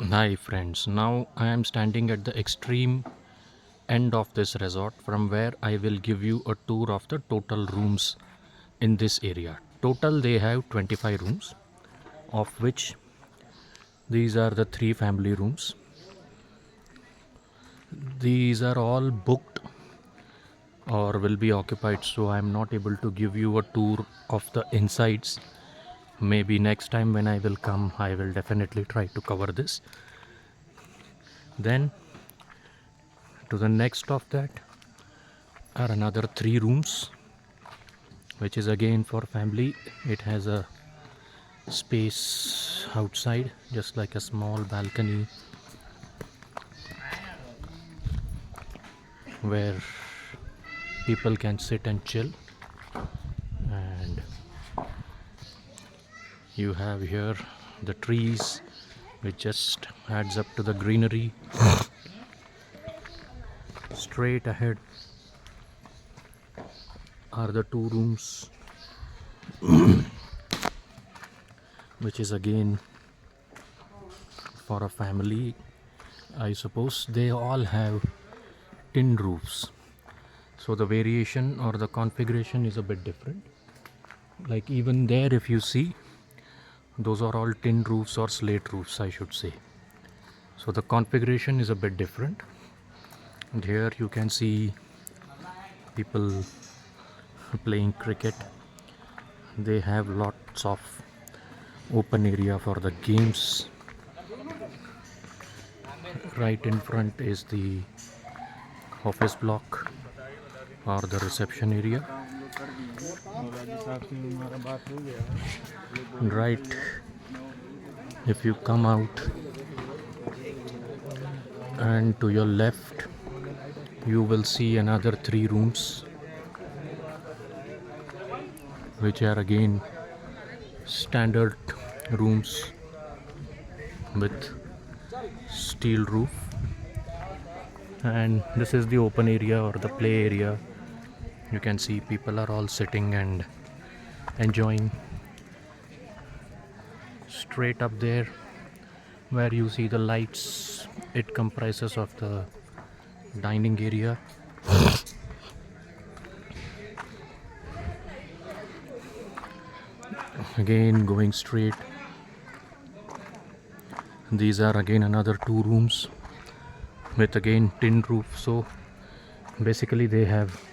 Hi friends, now I am standing at the extreme end of this resort from where I will give you a tour of the total rooms in this area. Total they have 25 rooms, of which these are the 3 family rooms. These are all booked or will be occupied, so I am not able to give you a tour of the insides. Maybe next time when I will come I will definitely try to cover this. Then to the next of that are another 3 rooms, which is again for family. It has a space outside, just like a small balcony where people can sit and chill. And you have here the trees, which just adds up to the greenery. Straight ahead are the 2 rooms, which is again for a family. I suppose they all have tin roofs, so the variation or the configuration is a bit different. Like even there, if you see, those are all tin roofs or slate roofs, I should say. So the configuration is a bit different. And here you can see people playing cricket. They have lots of open area for the games. Right in front is the office block or the reception area. Right, if you come out and to your left, you will see another 3 rooms, which are again standard rooms with steel roof. And this is the open area or the play area. You can see people are all sitting and enjoying. Straight up there where you see the lights, it comprises of the dining area. Again going straight, these are again another 2 rooms with again tin roof. So basically they have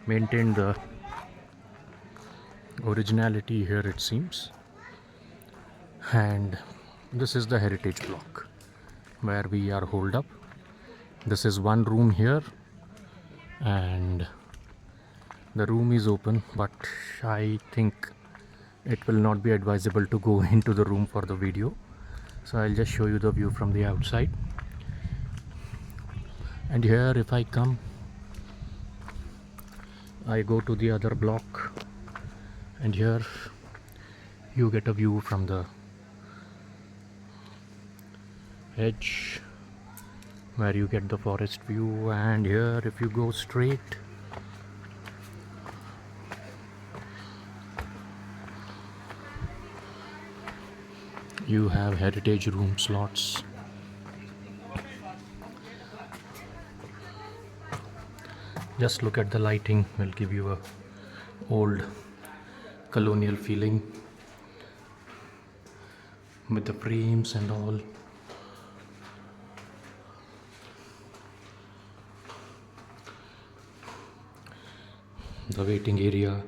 maintained the originality here, it seems. And this is the heritage block where we are holed up. This is one room here, and the room is open, but I think it will not be advisable to go into the room for the video, so I'll just show you the view from the outside. And here if I come, I go to the other block, and here you get a view from the edge where you get the forest view. And here if you go straight, you have heritage room slots. Just look at the lighting, will give you a old colonial feeling with the frames and all. The waiting area.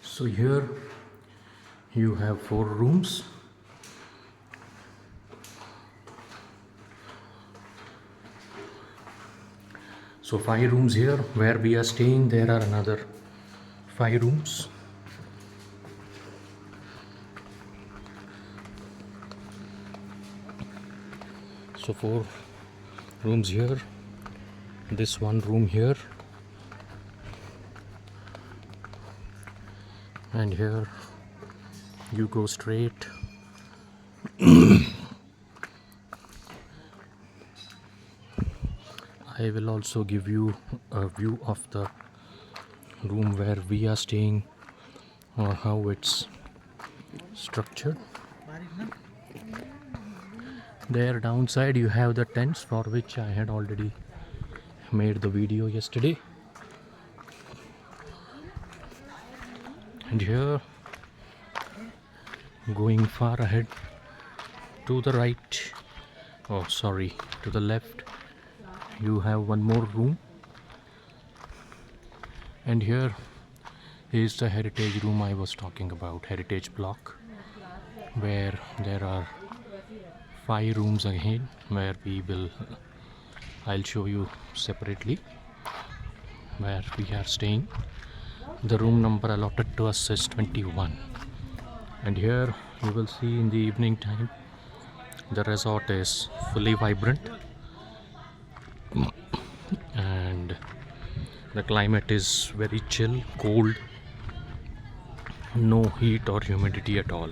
So here you have 4 rooms. So 5 rooms here. Where we are staying, there are another 5 rooms. So 4 rooms here, this one room here, and here you go straight. I will also give you a view of the room where we are staying, or how it's structured. There downside you have the tents, for which I had already made the video yesterday. And here, going far ahead, to the right, oh sorry, to the left, you have one more room. And here is the heritage room I was talking about, heritage block, where there are 5 rooms again, where I'll show you separately where we are staying. The room number allotted to us is 21. And here you will see in the evening time the resort is fully vibrant and the climate is very chill, cold, no heat or humidity at all.